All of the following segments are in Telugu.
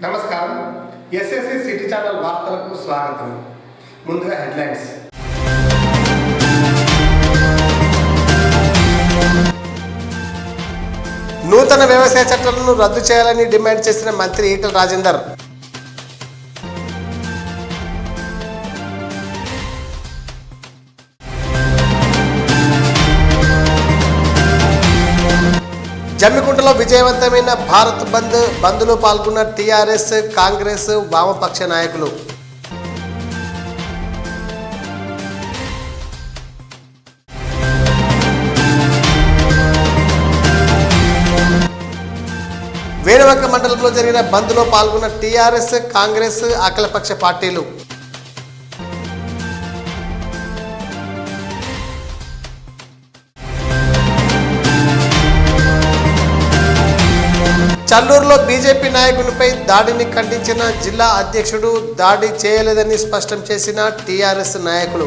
నమస్కారం ఎస్ఎస్సి సిటీ ఛానల్ వార్తలకు స్వాగతం. ముందుగా హెడ్లైన్స్. నూతన వ్యవసాయ చట్టాలను రద్దు చేయాలని డిమాండ్ చేసిన మంత్రి ఈటల రాజేందర్. జమ్మికుంటలో విజయవంతమైన భారత్ బంద్లో పాల్గొన్న టీఆర్ఎస్, కాంగ్రెస్, వామపక్ష నాయకులు. వేణువంక మండలంలో జరిగిన బంద్లో పాల్గొన్న టీఆర్ఎస్, కాంగ్రెస్, అఖిలపక్ష పార్టీలు. చల్లూరులో బీజేపీ నాయకునిపై దాడిని ఖండించిన జిల్లా అధ్యక్షుడు దాడి చేయలేదని స్పష్టం చేసిన టీఆర్ఎస్ నాయకులు.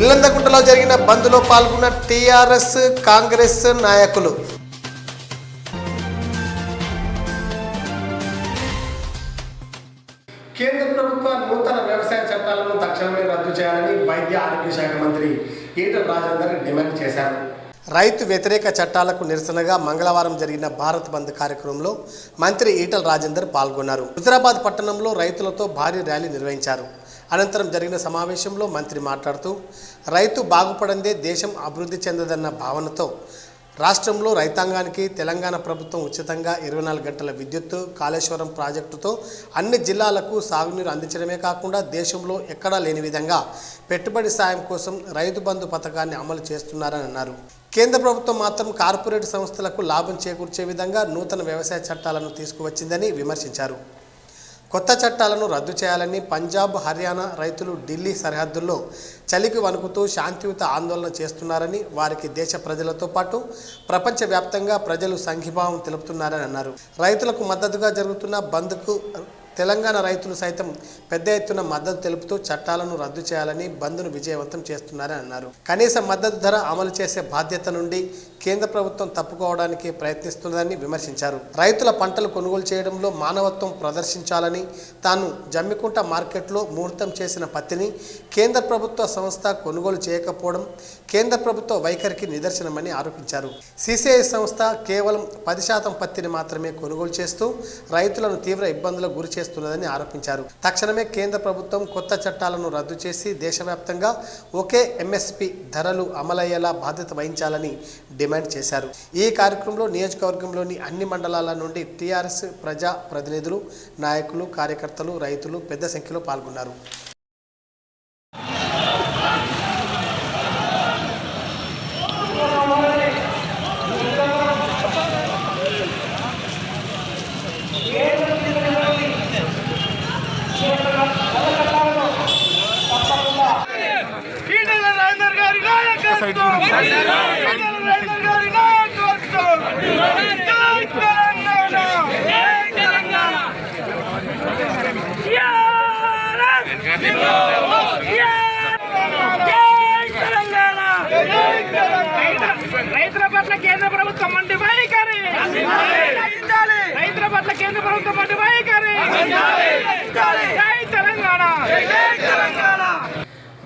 ఇల్లందకుంటలో జరిగిన బంద్లో పాల్గొన్న టీఆర్ఎస్, కాంగ్రెస్ నాయకులు. కేంద్ర ప్రభుత్వ నూతన వ్యవసాయ చట్టాలను తక్షణమే రద్దు చేయాలని వైద్య ఆరోగ్య శాఖ మంత్రి ఈటల రాజేందర్ డిమాండ్ చేశారు. రైతు వ్యతిరేక చట్టాలకు నిరసనగా మంగళవారం జరిగిన భారత్ బంద్ కార్యక్రమంలో మంత్రి ఈటల రాజేందర్ పాల్గొన్నారు. హుజరాబాద్ పట్టణంలో రైతులతో భారీ ర్యాలీ నిర్వహించారు. అనంతరం జరిగిన సమావేశంలో మంత్రి మాట్లాడుతూ రైతు బాగుపడందే దేశం అభివృద్ధి చెందదన్న భావనతో రాష్ట్రంలో రైతాంగానికి తెలంగాణ ప్రభుత్వం ఉచితంగా 24 గంటల విద్యుత్తు, కాళేశ్వరం ప్రాజెక్టుతో అన్ని జిల్లాలకు సాగునీరు అందించడమే కాకుండా దేశంలో ఎక్కడా లేని విధంగా పెట్టుబడి సాయం కోసం రైతు బంధు పథకాన్ని అమలు చేస్తున్నారని అన్నారు. కేంద్ర ప్రభుత్వం మాత్రం కార్పొరేట్ సంస్థలకు లాభం చేకూర్చే విధంగా నూతన వ్యవసాయ చట్టాలను తీసుకువచ్చిందని విమర్శించారు. కొత్త చట్టాలను రద్దు చేయాలని పంజాబ్, హర్యానా రైతులు ఢిల్లీ సరిహద్దుల్లో చలికి వణుకుతూ శాంతియుత ఆందోళన చేస్తున్నారని, వారికి దేశ ప్రజలతో పాటు ప్రపంచవ్యాప్తంగా ప్రజలు సంఘీభావం తెలుపుతున్నారని అన్నారు. రైతులకు మద్దతుగా జరుగుతున్న బంద్కు తెలంగాణ రైతులు సైతం పెద్ద ఎత్తున మద్దతు తెలుపుతూ చట్టాలను రద్దు చేయాలని బంద్ను విజయవంతం చేస్తున్నారని అన్నారు. కనీస మద్దతు ధర అమలు చేసే బాధ్యత నుండి కేంద్ర ప్రభుత్వం తప్పుకోవడానికి ప్రయత్నిస్తుందని విమర్శించారు. రైతుల పంటలు కొనుగోలు చేయడంలో మానవత్వం ప్రదర్శించాలని, తాను జమ్మికుంట మార్కెట్లో ముహూర్తం చేసిన పత్తిని కేంద్ర ప్రభుత్వ సంస్థ కొనుగోలు చేయకపోవడం కేంద్ర ప్రభుత్వ వైఖరికి నిదర్శనమని ఆరోపించారు. సిసిఐ సంస్థ కేవలం 10% పత్తిని మాత్రమే కొనుగోలు చేస్తూ రైతులను తీవ్ర ఇబ్బందులకు గురి చేస్తున్నదని ఆరోపించారు. తక్షణమే కేంద్ర ప్రభుత్వం కొత్త చట్టాలను రద్దు చేసి దేశవ్యాప్తంగా ఒకే ఎంఎస్పి ధరలు అమలయ్యేలా బాధ్యత వహించాలని డిమాండ్ చేశారు. ఈ కార్యక్రమంలో నియోజకవర్గంలోని అన్ని మండలాల నుండి టీఆర్ఎస్ ప్రజా ప్రతినిధులు, నాయకులు, కార్యకర్తలు, రైతులు పెద్ద సంఖ్యలో పాల్గొన్నారు. రైతుల పట్ల కేంద్ర ప్రభుత్వం మండి వైఖరి, రైతుల పట్ల కేంద్ర ప్రభుత్వం మండి వైఖరి. జై తెలంగాణ.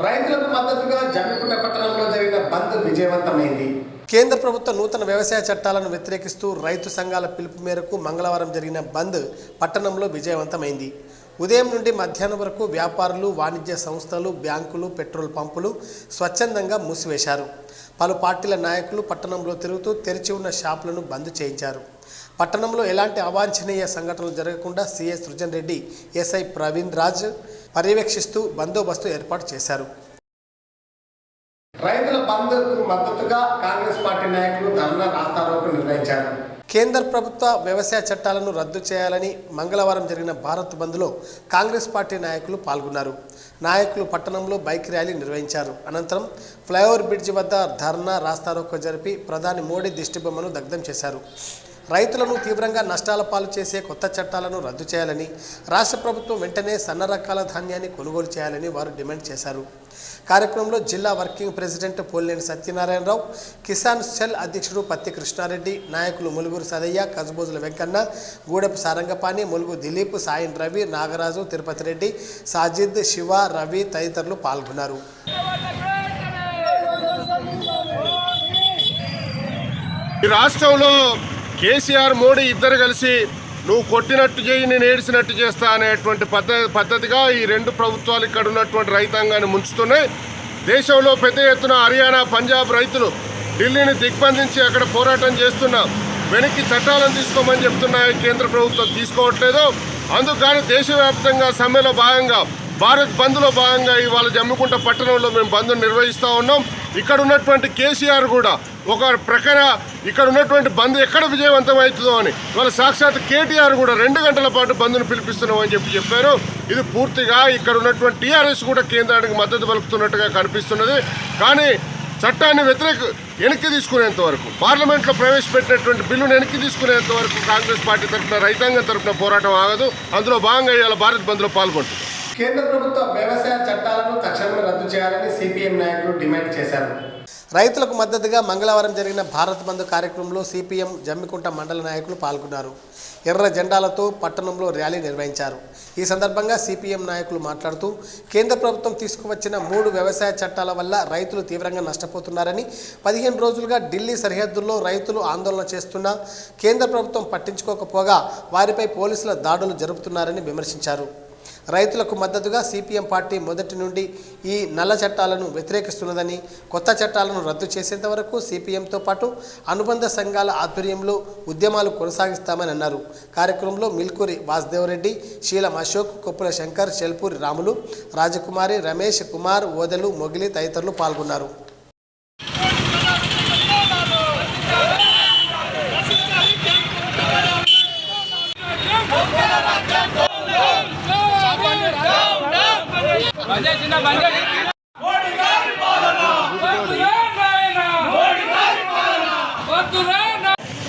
రైతులకు మద్దతుగా జమ్మికుంట పట్టణంలో జరిగిన బంద్ విజయవంతమైంది. కేంద్ర ప్రభుత్వ నూతన వ్యవసాయ చట్టాలను వ్యతిరేకిస్తూ రైతు సంఘాల పిలుపు మేరకు మంగళవారం జరిగిన బంద్ పట్టణంలో విజయవంతమైంది. ఉదయం నుండి మధ్యాహ్నం వరకు వ్యాపారులు, వాణిజ్య సంస్థలు, బ్యాంకులు, పెట్రోల్ పంపులు స్వచ్ఛందంగా మూసివేశారు. పలు పార్టీల నాయకులు పట్టణంలో తిరుగుతూ తెరిచి ఉన్న షాపులను బంద్ చేయించారు. పట్టణంలో ఎలాంటి అవాంఛనీయ సంఘటనలు జరగకుండా సిఐ సృజన్ రెడ్డి, ఎస్ఐ ప్రవీణ్ రాజ్ పర్యవేక్షిస్తూ బందోబస్తు ఏర్పాటు చేశారు. రైతుల బంద్కు మద్దతుగా కాంగ్రెస్ పార్టీ నాయకులు ధర్నా రాస్తారోకో నిర్వహించారు. కేంద్ర ప్రభుత్వ వ్యవసాయ చట్టాలను రద్దు చేయాలని మంగళవారం జరిగిన భారత్ బంద్లో కాంగ్రెస్ పార్టీ నాయకులు పాల్గొన్నారు. నాయకులు పట్టణంలో బైక్ ర్యాలీ నిర్వహించారు. అనంతరం ఫ్లైఓవర్ బ్రిడ్జి వద్ద ధర్నా రాస్తారోకో జరిపి ప్రధాని మోడీ దిష్టిబొమ్మను దగ్ధం చేశారు. రైతులను తీవ్రంగా నష్టాల పాలు చేసే కొత్త చట్టాలను రద్దు చేయాలని, రాష్ట్ర ప్రభుత్వం వెంటనే సన్న రకాల ధాన్యాన్ని కొనుగోలు చేయాలని వారు డిమాండ్ చేశారు. కార్యక్రమంలో జిల్లా working president Polineni Satyanarayana Rao, Kisan cell అధ్యక్షుడు పత్తి కృష్ణారెడ్డి, నాయకులు ములుగురు సదయ్య, కజబోజుల వెంకన్న, గూడెపు సారంగపాణి, ములుగు దిలీప్, సాయిన్ రవి, నాగరాజు, తిరుపతి రెడ్డి, సాజిద్, శివ, రవి తదితరులు పాల్గొన్నారు. ఈ రాష్ట్రంలో కేసీఆర్, మోడీ ఇద్దరు కలిసి నువ్వు కొట్టినట్టు చేయి, నేను ఏడ్చినట్టు చేస్తా అనేటువంటి పద్ధతిగా ఈ రెండు ప్రభుత్వాలు ఇక్కడ ఉన్నటువంటి రైతాంగాన్ని ముంచుతున్నాయి. దేశంలో పెద్ద ఎత్తున హర్యానా, పంజాబ్ రైతులు ఢిల్లీని దిగ్బంధించి అక్కడ పోరాటం చేస్తున్నా వెనక్కి చట్టాలను తీసుకోమని చెప్తున్నాయి. కేంద్ర ప్రభుత్వం తీసుకోవట్లేదు. అందుకని దేశవ్యాప్తంగా సమ్మెలో భాగంగా, భారత్ బంద్లో భాగంగా ఇవాళ జమ్మికుంట పట్టణంలో మేము బంద్ను నిర్వహిస్తూ ఉన్నాం. ఇక్కడ ఉన్నటువంటి కేసీఆర్ కూడా ఒక ప్రకార ఇక్కడ ఉన్నటువంటి బంద్ ఎక్కడ విజయవంతం అవుతుందో అని ఇవాళ సాక్షాత్ కేటీఆర్ కూడా 2 గంటల పాటు బంద్ను పిలిపిస్తున్నాం అని చెప్పారు. ఇది పూర్తిగా ఇక్కడ ఉన్నటువంటి టీఆర్ఎస్ కూడా కేంద్రానికి మద్దతు పలుకుతున్నట్టుగా కనిపిస్తున్నది. కానీ చట్టాన్ని వెనక్కి తీసుకునేంత వరకు, పార్లమెంట్లో ప్రవేశపెట్టినటువంటి బిల్లును వెనక్కి తీసుకునేంత వరకు కాంగ్రెస్ పార్టీ తరఫున, రైతాంగం తరఫున పోరాటం ఆగదు. అందులో భాగంగా ఇవాళ భారత్ బంద్లో పాల్గొంటుంది. కేంద్ర ప్రభుత్వ వ్యవసాయ చట్టాలను తక్షణమే రద్దు చేయాలని సిపిఎం నాయకులు డిమాండ్ చేశారు. రైతులకు మద్దతుగా మంగళవారం జరిగిన భారత్ బంద్ కార్యక్రమంలో సిపిఎం జమ్మికుంట మండల నాయకులు పాల్గొన్నారు. ఎర్ర జెండాలతో పట్టణంలో ర్యాలీ నిర్వహించారు. ఈ సందర్భంగా సిపిఎం నాయకులు మాట్లాడుతూ, కేంద్ర ప్రభుత్వం తీసుకువచ్చిన 3 వ్యవసాయ చట్టాల వల్ల రైతులు తీవ్రంగా నష్టపోతున్నారని, 15 రోజులుగా ఢిల్లీ సరిహద్దుల్లో రైతులు ఆందోళన చేస్తున్నా కేంద్ర ప్రభుత్వం పట్టించుకోకపోగా వారిపై పోలీసుల దాడులు జరుపుతున్నారని విమర్శించారు. రైతులకు మద్దతుగా సిపిఎం పార్టీ మొదటి నుండి ఈ నల్ల చట్టాలను వ్యతిరేకిస్తున్నదని, కొత్త చట్టాలను రద్దు చేసేంత వరకు సిపిఎంతో పాటు అనుబంధ సంఘాల ఆధ్వర్యంలో ఉద్యమాలు కొనసాగిస్తామని అన్నారు. కార్యక్రమంలో మిల్కూరి వాసుదేవరెడ్డి, శీలం అశోక్, కొప్పుల శంకర్, చెల్పూరి రాములు, రాజకుమారి, రమేష్ కుమార్, ఓదెలు, మొగిలి తదితరులు పాల్గొన్నారు.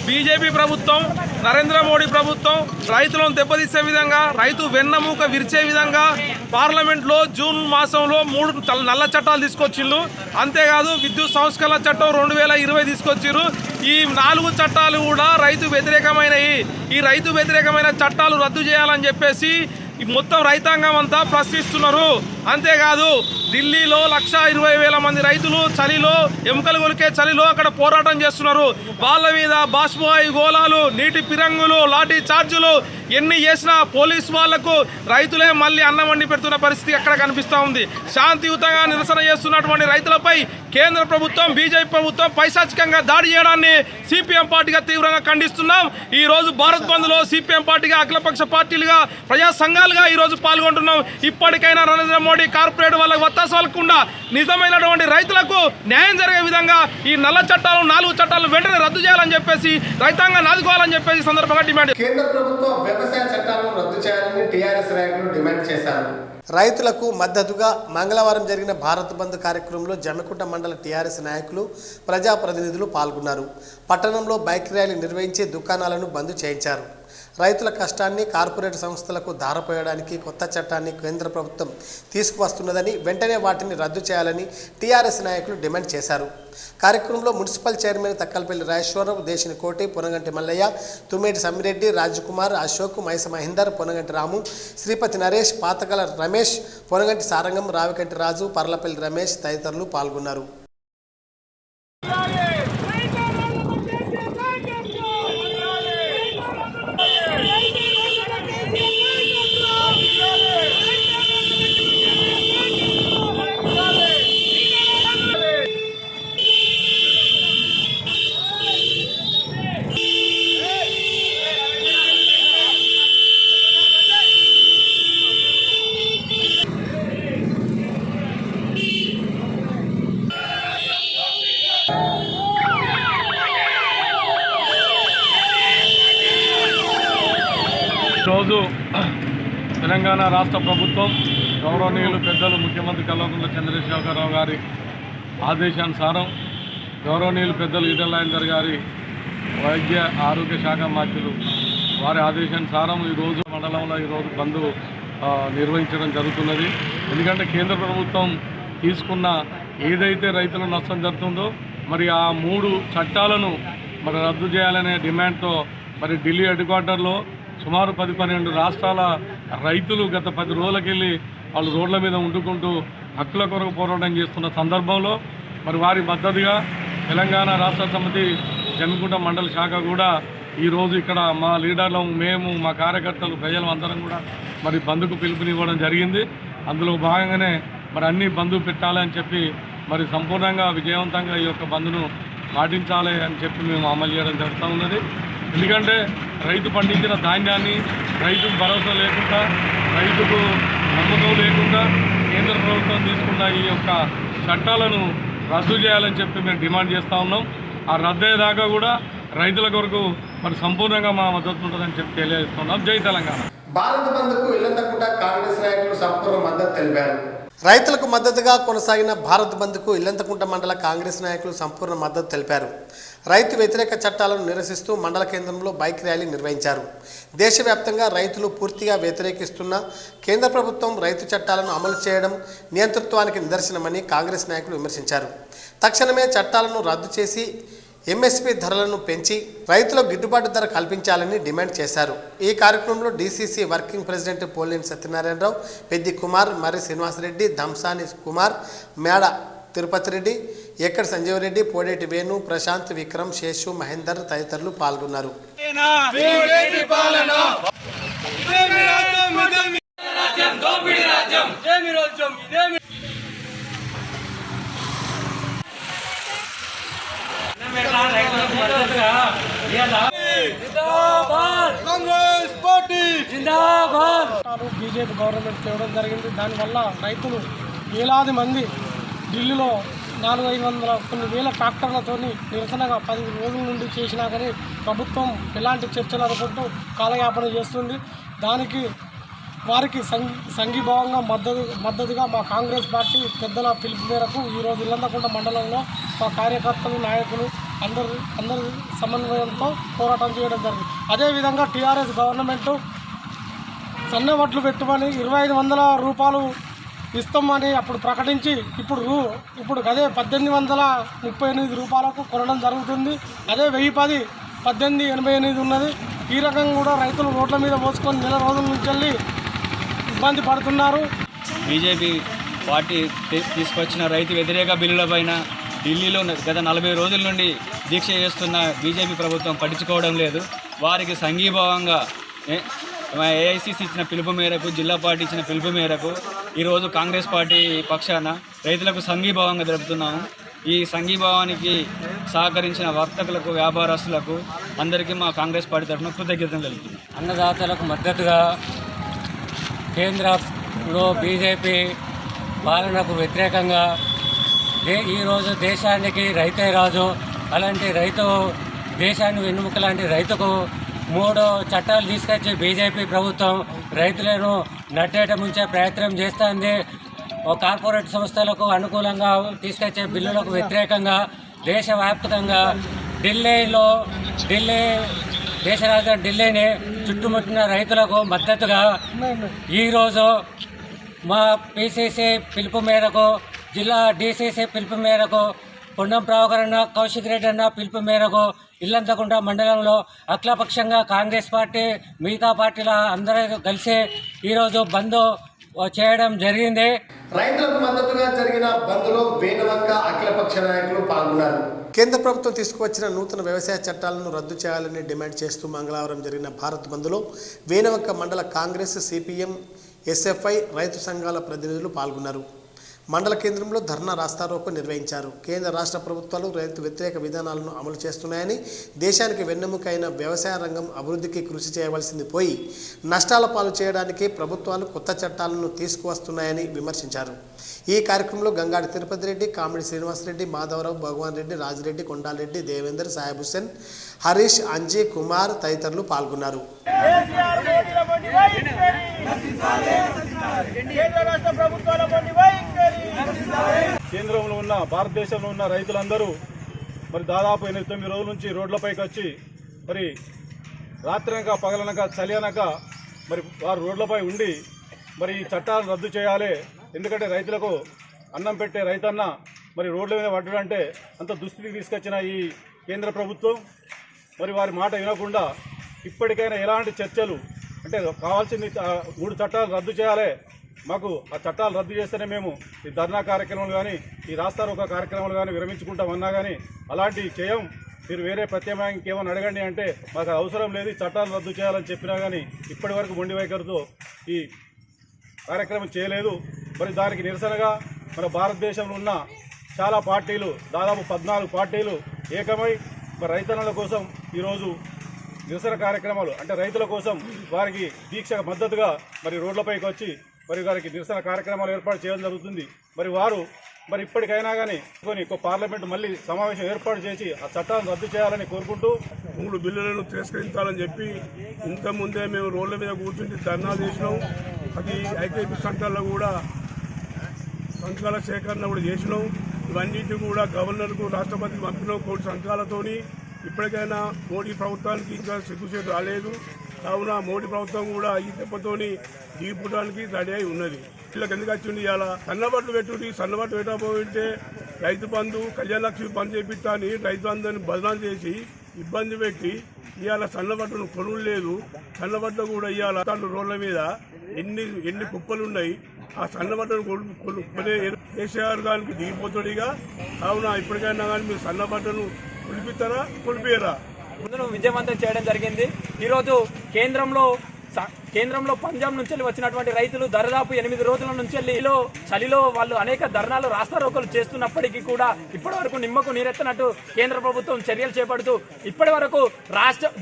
బీజేపీ ప్రభుత్వం, నరేంద్ర మోడీ ప్రభుత్వం రైతులను దెబ్బతీసే విధంగా, రైతు వెన్నెముక విరిచే విధంగా పార్లమెంట్లో జూన్ మాసంలో 3 నల్ల చట్టాలు తీసుకొచ్చిళ్ళు. అంతేకాదు విద్యుత్ సంస్కరణ చట్టం 2020 తీసుకొచ్చిర్రు. ఈ 4 చట్టాలు కూడా రైతు వ్యతిరేకమైనవి. ఈ రైతు వ్యతిరేకమైన చట్టాలు రద్దు చేయాలని చెప్పేసి మొత్తం రైతాంగం అంతా ప్రశ్నిస్తున్నారు. అంతేకాదు ఢిల్లీలో 1,20,000 మంది రైతులు చలిలో, ఎముకలు కొలికే చలిలో అక్కడ పోరాటం చేస్తున్నారు. వాళ్ళ మీద బాష్పాయి గోళాలు, నీటి పిరంగులు, లాఠీ చార్జులు ఎన్ని చేసినా పోలీసు వాళ్లకు రైతులే మళ్ళీ అన్నం వండి పెడుతున్న పరిస్థితి అక్కడ కనిపిస్తూ ఉంది. శాంతియుతంగా నిరసన చేస్తున్నటువంటి రైతులపై కేంద్ర ప్రభుత్వం, బీజేపీ ప్రభుత్వం పైశాచికంగా దాడి చేయడాన్ని సిపిఎం పార్టీగా తీవ్రంగా ఖండిస్తున్నాం. ఈ రోజు భారత్ బంద్లో సిపిఎం పార్టీగా, అఖిలపక్ష పార్టీలుగా, ప్రజా సంఘాలుగా ఈరోజు పాల్గొంటున్నాం. ఇప్పటికైనా నరేంద్ర మోడీ కార్పొరేట్ వాళ్ళకు వత్తాసలకుండా నిజమైనటువంటి రైతులకు న్యాయం జరిగే విధంగా ఈ నల్ల చట్టాలు, 4 చట్టాలను వెంటనే రద్దు చేయాలని చెప్పేసి, రైతాంగాన్ని ఆదుకోవాలని చెప్పేసి సందర్భంగా డిమాండ్. కేంద్ర ప్రభుత్వం వ్యవసాయ చట్టాలను రద్దు చేయాలని టీఆర్ఎస్ నాయకులు డిమాండ్ చేశారు. రైతులకు మద్దతుగా మంగళవారం జరిగిన భారత్ బంద్ కార్యక్రమంలో జమ్మికుంట మండల టీఆర్ఎస్ నాయకులు, ప్రజాప్రతినిధులు పాల్గొన్నారు. పట్టణంలో బైక్ ర్యాలీ నిర్వహించి దుకాణాలను బంద్ చేయించారు. రైతుల కష్టాన్ని కార్పొరేట్ సంస్థలకు ధారపోయడానికి కొత్త చట్టాన్ని కేంద్ర ప్రభుత్వం తీసుకువస్తున్నదని, వెంటనే వాటిని రద్దు చేయాలని టీఆర్ఎస్ నాయకులు డిమాండ్ చేశారు. కార్యక్రమంలో మున్సిపల్ చైర్మన్ తక్కలపల్లి రాజేశ్వరరావు, దేశిని కోటి, పొనగంటి మల్లయ్య, తుమ్మేటి సమ్మిరెడ్డి, రాజ్కుమార్, అశోక్, మైస మహేందర్, పొనగంటి రాము, శ్రీపతి నరేష్, పాతకల రమేష్, పొనగంటి సారంగం, రావికంటి రాజు, పర్లపల్లి రమేష్ తదితరులు పాల్గొన్నారు. ఈరోజు తెలంగాణ రాష్ట్ర ప్రభుత్వం గౌరవనీయులు పెద్దలు ముఖ్యమంత్రి కల్వకుంట్ల చంద్రశేఖరరావు గారి ఆదేశానుసారం, గౌరవనీయులు పెద్దలు ఈటెల రాజేందర్ గారి వైద్య ఆరోగ్య శాఖ మంత్రులు వారి ఆదేశానుసారం ఈరోజు మండలంలో ఈరోజు బంద్ నిర్వహించడం జరుగుతున్నది. ఎందుకంటే కేంద్ర ప్రభుత్వం తీసుకున్న ఏదైతే రైతులకు నష్టం జరుగుతుందో మరి ఆ 3 చట్టాలను మరి రద్దు చేయాలనే డిమాండ్తో మరి ఢిల్లీ హెడ్ క్వార్టర్లో సుమారు 10-12 రాష్ట్రాల రైతులు గత 10 రోజులకెళ్ళి వాళ్ళు రోడ్ల మీద ఉండుకుంటూ హక్కుల కొరకు పోరాటం చేస్తున్న సందర్భంలో మరి వారి మద్దతుగా తెలంగాణ రాష్ట్ర సమితి జమ్మికుంట మండల శాఖ కూడా ఈరోజు ఇక్కడ మా లీడర్లు మేము మా కార్యకర్తలు ప్రజలు అందరం కూడా మరి బంద్కు పిలుపునివ్వడం జరిగింది. అందులో భాగంగానే మరి అన్ని బంధు పెట్టాలని చెప్పి మరి సంపూర్ణంగా విజయవంతంగా ఈ యొక్క బంద్ను పాటించాలి అని చెప్పి మేము అమలు చేయడం జరుగుతూ ఉన్నది. ఎందుకంటే రైతు పండించిన ధాన్యాన్ని రైతుకు భరోసా లేకుండా రైతుకు నమ్మకం లేకుండా కేంద్ర ప్రభుత్వం తీసుకున్న ఈ యొక్క చట్టాలను రద్దు చేయాలని చెప్పి మేము డిమాండ్ చేస్తూ ఉన్నాం. ఆ రద్దు అయ్యేదాకా కూడా రైతుల కొరకు మరి సంపూర్ణంగా మా మద్దతు ఉంటుందని చెప్పి తెలియజేస్తున్నాం. జై తెలంగాణ. భారత్ బంద్కు ఇల్లంతకుంట కాంగ్రెస్ నాయకులు సంపూర్ణ మద్దతు తెలిపారు. రైతులకు మద్దతుగా కొనసాగిన భారత్ బంద్కు ఇల్లంతకుంట మండల కాంగ్రెస్ నాయకులు సంపూర్ణ మద్దతు తెలిపారు. రైతు వ్యతిరేక చట్టాలను నిరసిస్తూ మండల కేంద్రంలో బైక్ ర్యాలీ నిర్వహించారు. దేశవ్యాప్తంగా రైతులు పూర్తిగా వ్యతిరేకిస్తున్న కేంద్ర ప్రభుత్వం రైతు చట్టాలను అమలు చేయడం నియంతృత్వానికి నిదర్శనమని కాంగ్రెస్ నాయకులు విమర్శించారు. తక్షణమే చట్టాలను రద్దు చేసి ఎంఎస్పీ ధరలను పెంచి రైతులకు గిట్టుబాటు ధర కల్పించాలని డిమాండ్ చేశారు. ఈ కార్యక్రమంలో DCC working president Polineni Satyanarayana Rao, Peddi Kumar, Marri Srinivasa Reddy, Damsani Kumar, Meda Tirupati Reddy, ఎక్కడి సంజీవరెడ్డి, పోడేటి వేణు, ప్రశాంత్, విక్రమ్, శేషు, మహేందర్ తదితరులు పాల్గొన్నారు. బీజేపీ గవర్నమెంట్ చేయడం జరిగింది. దానివల్ల రైతులు వేలాది మంది ఢిల్లీలో 400-500 కొన్ని వేల ట్రాక్టర్లతో నిరసనగా 10 రోజుల నుండి చేసినా కానీ ప్రభుత్వం ఎలాంటి చర్చలు అనుకుంటూ కాలయాపన చేస్తుంది. దానికి వారికి సంఘీభావంగా మద్దతుగా మా కాంగ్రెస్ పార్టీ పెద్దల పిలుపు మేరకు ఈరోజు ఇల్లంతకుంట మండలంలో మా కార్యకర్తలు, నాయకులు అందరి సమన్వయంతో పోరాటం చేయడం జరిగింది. అదేవిధంగా టీఆర్ఎస్ గవర్నమెంటు సన్న వడ్లు పెట్టుమని 2500 రూపాయలు ఇస్తామని అప్పుడు ప్రకటించి ఇప్పుడు అదే 1838 రూపాయలకు కొనడం జరుగుతుంది. అదే 1010 1888 ఉన్నది. ఈ రకంగా కూడా రైతులు రోడ్ల మీద పోసుకొని నెల రోజుల నుంచి వెళ్ళి ఇబ్బంది పడుతున్నారు. బీజేపీ పార్టీ తీసుకొచ్చిన రైతు వ్యతిరేక బిల్లులపైన ఢిల్లీలో గత 40 రోజుల నుండి దీక్ష చేస్తున్న బీజేపీ ప్రభుత్వం పట్టించుకోవడం లేదు. వారికి సంఘీభావంగా ఏఐసిసి ఇచ్చిన పిలుపు మేరకు, జిల్లా పార్టీ ఇచ్చిన పిలుపు మేరకు ఈరోజు కాంగ్రెస్ పార్టీ పక్షాన రైతులకు సంఘీభావంగా జరుపుతున్నాము. ఈ సంఘీభావానికి సహకరించిన వర్తకులకు, వ్యాపారస్తులకు అందరికీ మా కాంగ్రెస్ పార్టీ తరఫున కృతజ్ఞతలు తెలుపుతున్నాం. అన్నదాతలకు మద్దతుగా కేంద్రంలో బీజేపీ పాలనకు వ్యతిరేకంగా ఈరోజు దేశానికి రైతే రాజు, అలాంటి దేశాన్ని వెన్నుముక లాంటి రైతుకు 3 చట్టాలు తీసుకొచ్చి బీజేపీ ప్రభుత్వం రైతులను నట్టేట ముంచే ప్రయత్నం చేస్తుంది. కార్పొరేట్ సంస్థలకు అనుకూలంగా తీసుకొచ్చే బిల్లులకు వ్యతిరేకంగా దేశవ్యాప్తంగా దేశ రాజధాని ఢిల్లీని చుట్టుముట్టిన రైతులకు మద్దతుగా ఈరోజు మా పిసిసి పిలుపు మేరకు, జిల్లా డీసీసీ పిలుపు మేరకు, పొన్నం ప్రభాకర్ అన్న, కౌశిక్ రెడ్డి అన్న పిలుపు మేరకు ఇల్లంతకుంట మండలంలో అఖిలపక్షంగా కాంగ్రెస్ పార్టీ, మిగతా పార్టీల అందరూ కలిసి ఈరోజు బంద్ చేయడం జరిగింది. రైతులకు మద్దతుగా జరిగిన బంద్లో వేణవంక అఖిలపక్ష నాయకులు పాల్గొన్నారు. కేంద్ర ప్రభుత్వం తీసుకువచ్చిన నూతన వ్యవసాయ చట్టాలను రద్దు చేయాలని డిమాండ్ చేస్తూ మంగళవారం జరిగిన భారత్ బంద్లో వేణవంక మండల కాంగ్రెస్, సిపిఎం, ఎస్ఎఫ్ఐ రైతు సంఘాల ప్రతినిధులు పాల్గొన్నారు. మండల కేంద్రంలో ధర్నా రాస్తారోకో నిర్వహించారు. కేంద్ర రాష్ట్ర ప్రభుత్వాలు రైతు వ్యతిరేక విధానాలను అమలు చేస్తున్నాయని, దేశానికి వెన్నెముకైన వ్యవసాయ రంగం అభివృద్ధికి కృషి చేయవలసింది పోయి నష్టాల పాలు చేయడానికి ప్రభుత్వాలు కొత్త చట్టాలను తీసుకువస్తున్నాయని విమర్శించారు. ఈ కార్యక్రమంలో గంగాడి తిరుపతి రెడ్డి, కామిడి శ్రీనివాసరెడ్డి, మాధవరావు, భగవాన్ రెడ్డి, రాజిరెడ్డి, కొండారెడ్డి, దేవేందర్, సాహెబ్ హుస్సేన్, హరీష్, అంజీ, కుమార్ తదితరులు పాల్గొన్నారు. కేంద్రంలో ఉన్న భారతదేశంలో ఉన్న రైతులందరూ మరి దాదాపు 8-9 రోజుల నుంచి రోడ్లపైకి వచ్చి మరి రాత్రనక పగలనక చలి అనక మరి వారు రోడ్లపై ఉండి మరి ఈ చట్టాలను రద్దు చేయాలి. ఎందుకంటే రైతులకు అన్నం పెట్టే రైతన్న మరి రోడ్ల మీద పడ్డాడంటే అంత దుస్థితికి తీసుకొచ్చిన ఈ కేంద్ర ప్రభుత్వం మరి వారి మాట వినకుండా ఇప్పటికైనా ఎలాంటి చర్చలు అంటే కావాల్సింది 3 చట్టాలు రద్దు చేయాలి, మాకు ఆ చట్టాలు రద్దు చేస్తేనే మేము ఈ ధర్నా కార్యక్రమాలు కానీ ఈ రాస్తారోకో కార్యక్రమాలు కానీ విరమించుకుంటామన్నా కానీ అలాంటివి చేయం, మీరు వేరే ప్రత్యామ్నాయం ఇంకేమైనా అడగండి అంటే మాకు అవసరం లేదు, చట్టాలు రద్దు చేయాలని చెప్పినా కానీ ఇప్పటి వరకు మొండి వైఖరితో ఈ కార్యక్రమం చేయలేదు. మరి దానికి నిరసనగా మన భారతదేశంలో ఉన్న చాలా పార్టీలు దాదాపు 14 పార్టీలు ఏకమై మరి రైతన్నల కోసం ఈరోజు నిరసన కార్యక్రమాలు అంటే రైతుల కోసం వారికి దీక్ష మద్దతుగా మరి రోడ్లపైకి వచ్చి మరి వారికి నిరసన కార్యక్రమాలు ఏర్పాటు చేయడం జరుగుతుంది. మరి వారు మరి ఇప్పటికైనా కానీ పార్లమెంట్ మళ్ళీ సమావేశం ఏర్పాటు చేసి ఆ చట్టాలను రద్దు చేయాలని కోరుకుంటూ 3 బిల్లులను తిరస్కరించాలని చెప్పి ఇంతకుముందే మేము రోడ్ల మీద కూర్చుంటే ధర్నా చేసినాం. అది ఐకేపీ సంఘాల్లో కూడా సంఘాల సేకరణ కూడా చేసినాం. ఇవన్నింటినీ కూడా గవర్నర్కు రాష్ట్రపతికి పంపినాం కోటి సంఘాలతోని. ఇప్పటికైనా మోడీ ప్రభుత్వానికి ఇంకా సిగ్గుచేటు రాలేదు. కావున మోడీ ప్రభుత్వం కూడా ఈ దెబ్బతోని దిగిపోవడానికి రెడీ అయి ఉన్నది. వీళ్ళకి ఎందుకు వచ్చింది ఇవాళ సన్నబట్లు పెట్టుకుని సన్నబట్లు పెట్టకపోతే రైతు బంధు కళ్యాణ లక్ష్మి బంద్ చేపిస్తా అని రైతు అందరిని బదనాలు చేసి ఇబ్బంది పెట్టి ఇవాళ సన్నబట్టను కొనుగోలు లేదు. సన్నబట్టలు కూడా ఇవాళ రోడ్ల మీద ఎన్ని కుప్పలు ఉన్నాయి. ఆ సన్నబట్టను కొనే కేసీఆర్ గారికి దిగిపోతాడుగా. కావున ఇప్పటికైనా కానీ మీరు సన్నబట్టను కొలిపిస్తారా కొలిపియరా ముందును విజయవంతం చేయడం జరిగింది. ఈరోజు కేంద్రంలో పంజాబ్ నుంచి వచ్చినటువంటి రైతులు దాదాపు 8 రోజుల నుంచి చలిలో వాళ్ళు అనేక ధర్నాలు రాస్తారోకోలు చేస్తున్నప్పటికీ కూడా ఇప్పటి వరకు నిమ్మకు నీరెత్తనట్టు కేంద్ర ప్రభుత్వం చర్యలు చేపడుతూ ఇప్పటి వరకు